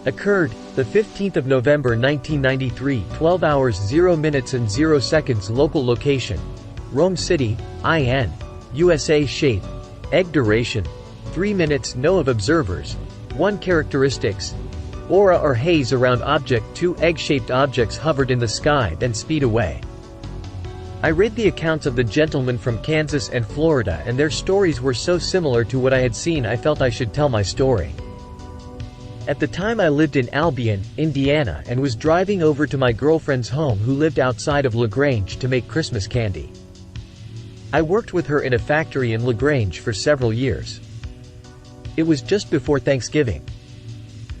Occurred, the 15th of November 1993, 12 hours 0 minutes and 0 seconds. Local location: Rome City, IN, USA. Shape: egg. Duration: 3 minutes. No of observers. 1 characteristics: aura or haze around object. 2 egg-shaped objects hovered in the sky then speed away. I read the accounts of the gentlemen from Kansas and Florida, and their stories were so similar to what I had seen I felt I should tell my story. At the time I lived in Albion, Indiana, and was driving over to my girlfriend's home who lived outside of LaGrange to make Christmas candy. I worked with her in a factory in LaGrange for several years. It was just before Thanksgiving.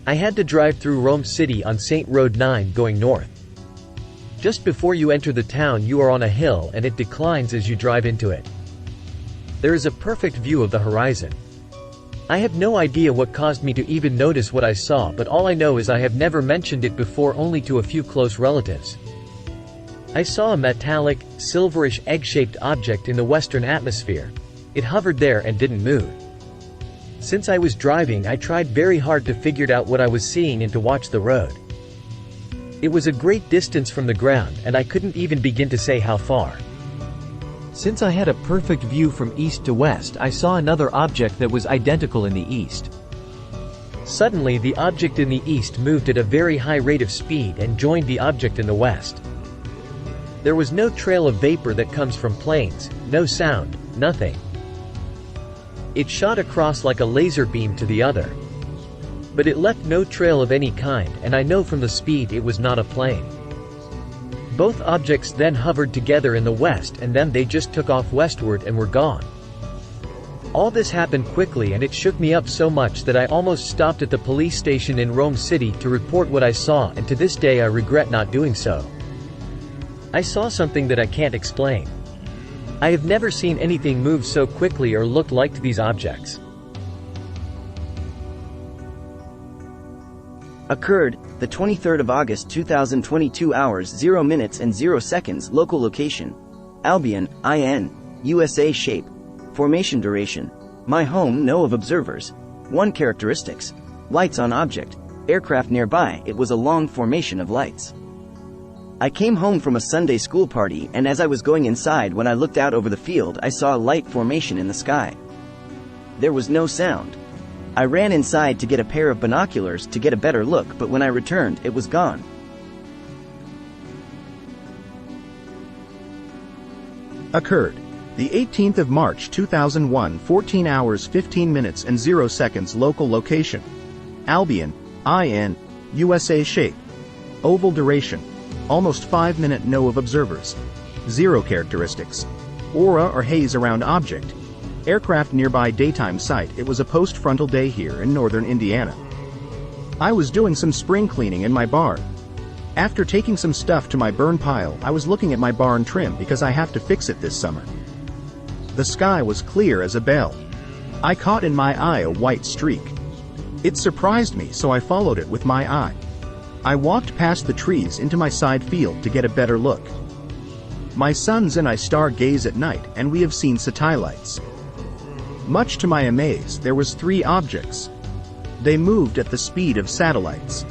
I had to drive through Rome City on St. Road 9 going north. Just before you enter the town you are on a hill and it declines as you drive into it. There is a perfect view of the horizon. I have no idea what caused me to even notice what I saw, but all I know is I have never mentioned it before, only to a few close relatives. I saw a metallic, silverish egg-shaped object in the western atmosphere. It hovered there and didn't move. Since I was driving I tried very hard to figure out what I was seeing and to watch the road. It was a great distance from the ground and I couldn't even begin to say how far. Since I had a perfect view from east to west, I saw another object that was identical in the east. Suddenly the object in the east moved at a very high rate of speed and joined the object in the west. There was no trail of vapor that comes from planes, no sound, nothing. It shot across like a laser beam to the other. But it left no trail of any kind, and I know from the speed it was not a plane. Both objects then hovered together in the west and then they just took off westward and were gone. All this happened quickly and it shook me up so much that I almost stopped at the police station in Rome City to report what I saw, and to this day I regret not doing so. I saw something that I can't explain. I have never seen anything move so quickly or look like these objects. Occurred, the 23rd of August 2022, hours 0 minutes and 0 seconds. Local location: Albion, IN, USA. Shape: formation. Duration: my home. No of observers. 1 characteristics: lights on object, aircraft nearby. It was a long formation of lights. I came home from a Sunday school party, and as I was going inside, when I looked out over the field I saw a light formation in the sky. There was no sound. I ran inside to get a pair of binoculars to get a better look, but when I returned, it was gone. Occurred, the 18th of March 2001, 14 hours 15 minutes and 0 seconds. Local location: Albion, IN, USA. Shape: oval. Duration: almost 5 minute. No of observers. 0 characteristics: aura or haze around object, aircraft nearby. Daytime sight: it was a post-frontal day here in northern Indiana. I was doing some spring cleaning in my barn. After taking some stuff to my burn pile, I was looking at my barn trim because I have to fix it this summer. The sky was clear as a bell. I caught in my eye a white streak. It surprised me, so I followed it with my eye. I walked past the trees into my side field to get a better look. My sons and I stargaze at night, and we have seen satellites. Much to my amaze, there was 3 objects. They moved at the speed of satellites.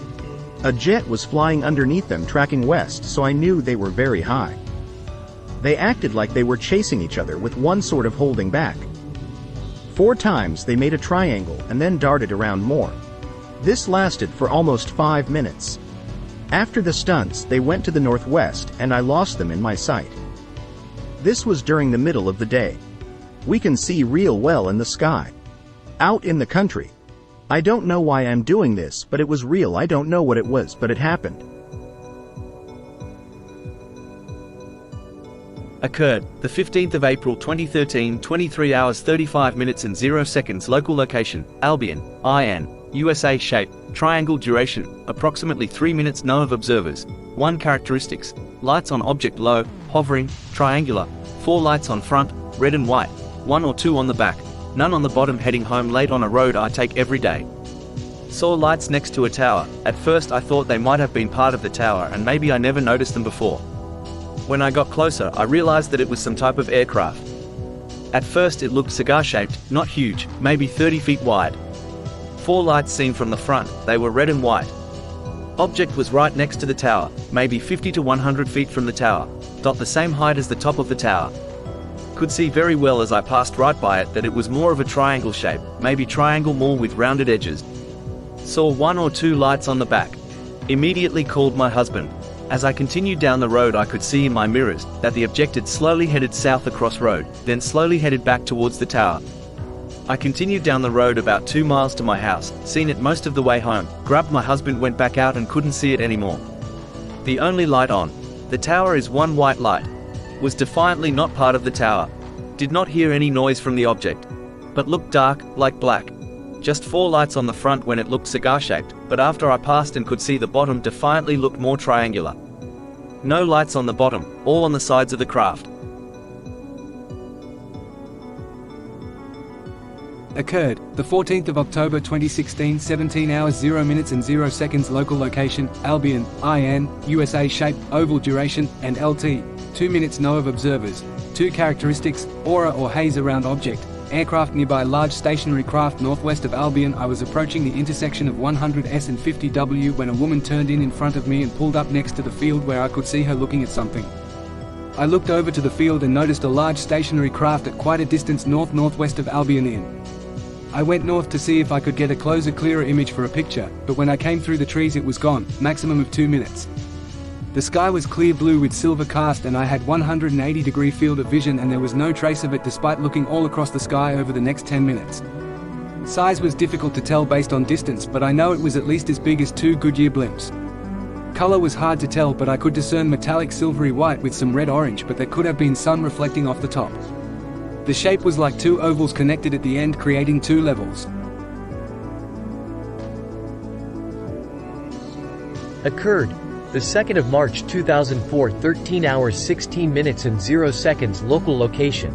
A jet was flying underneath them tracking west, so I knew they were very high. They acted like they were chasing each other, with one sort of holding back. 4 times they made a triangle and then darted around more. This lasted for almost 5 minutes. After the stunts, they went to the northwest and I lost them in my sight. This was during the middle of the day. We can see real well in the sky. Out in the country. I don't know why I'm doing this, but it was real. I don't know what it was, but it happened. Occurred, the 15th of April 2013, 23 hours 35 minutes and 0 seconds. Local location: Albion, IN, USA. Shape: triangle. Duration: approximately 3 minutes. No of observers. 1 characteristics: lights on object. Low, hovering, triangular. 4 lights on front, red and white. 1 or 2 on the back, none on the bottom. Heading home late on a road I take every day. Saw lights next to a tower. At first I thought they might have been part of the tower and maybe I never noticed them before. When I got closer, I realized that it was some type of aircraft. At first it looked cigar-shaped, not huge, maybe 30 feet wide. 4 lights seen from the front, they were red and white. Object was right next to the tower, maybe 50 to 100 feet from the tower, the same height as the top of the tower. Could see very well as I passed right by it that it was more of a triangle shape, maybe triangle more with rounded edges. Saw 1 or 2 lights on the back. Immediately called my husband. As I continued down the road I could see in my mirrors that the object had slowly headed south across road, then slowly headed back towards the tower. I continued down the road about 2 miles to my house, seen it most of the way home, grabbed my husband, went back out and couldn't see it anymore. The only light on the tower is 1 white light. Was defiantly not part of the tower. Did not hear any noise from the object. But looked dark, like black. Just 4 lights on the front when it looked cigar-shaped, but after I passed and could see the bottom defiantly looked more triangular. No lights on the bottom, all on the sides of the craft. Occurred, the 14th of October 2016, 17 hours 0 minutes and 0 seconds. Local location, Albion, IN, USA. Shape, oval. Duration, and LT. 2 minutes. No of observers. 2 characteristics, aura or haze around object. Aircraft nearby. Large stationary craft northwest of Albion. I was approaching the intersection of 100S and 50W when a woman turned in front of me and pulled up next to the field where I could see her looking at something. I looked over to the field and noticed a large stationary craft at quite a distance northwest of Albion Inn. I went north to see if I could get a closer, clearer image for a picture, but when I came through the trees it was gone, maximum of 2 minutes. The sky was clear blue with silver cast and I had 180-degree field of vision and there was no trace of it despite looking all across the sky over the next 10 minutes. Size was difficult to tell based on distance, but I know it was at least as big as 2 Goodyear blimps. Color was hard to tell, but I could discern metallic silvery white with some red-orange, but there could have been sun reflecting off the top. The shape was like 2 ovals connected at the end, creating 2 levels. Occurred the 2nd of March 2004, 13 hours 16 minutes and 0 seconds. Local location,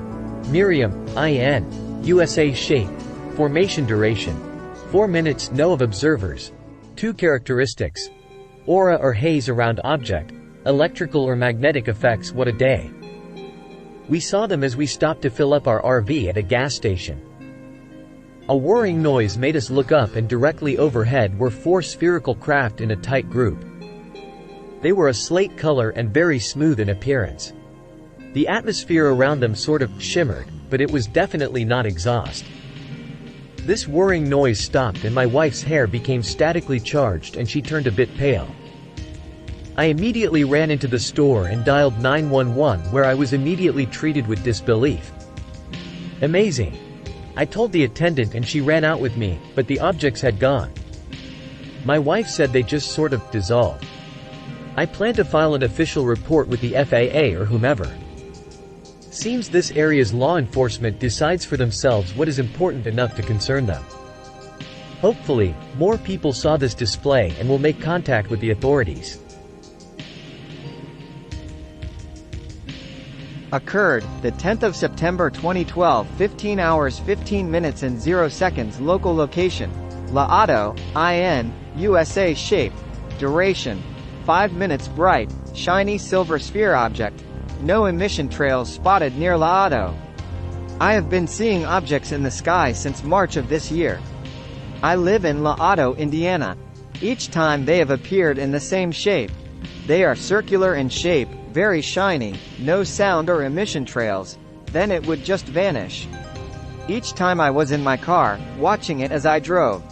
Miriam, IN, USA. Shape, formation duration, 4 minutes. No of observers. 2 characteristics, aura or haze around object, electrical or magnetic effects. What a day. We saw them as we stopped to fill up our RV at a gas station. A whirring noise made us look up and directly overhead were 4 spherical craft in a tight group. They were a slate color and very smooth in appearance. The atmosphere around them sort of shimmered, but it was definitely not exhaust. This whirring noise stopped and my wife's hair became statically charged and she turned a bit pale. I immediately ran into the store and dialed 911, where I was immediately treated with disbelief. Amazing. I told the attendant and she ran out with me, but the objects had gone. My wife said they just sort of dissolved. I plan to file an official report with the FAA or whomever. Seems this area's law enforcement decides for themselves what is important enough to concern them. Hopefully, more people saw this display and will make contact with the authorities. Occurred, the 10th of September 2012, 15 hours 15 minutes and 0 seconds. Local location, Laado, IN, USA. Shape, duration, 5 minutes. Bright, shiny silver sphere object. No emission trails spotted near Laado. I have been seeing objects in the sky since March of this year. I live in Laado, Indiana. Each time they have appeared in the same shape. They are circular in shape, very shiny, no sound or emission trails, then it would just vanish. Each time I was in my car, watching it as I drove.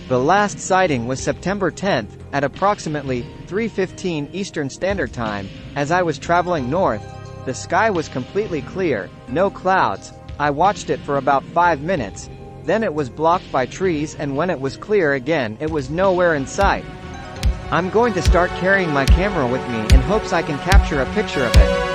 The last sighting was September 10th, at approximately 3:15 Eastern Standard Time, as I was traveling north. The sky was completely clear, no clouds. I watched it for about 5 minutes, then it was blocked by trees, and when it was clear again it was nowhere in sight. I'm going to start carrying my camera with me in hopes I can capture a picture of it.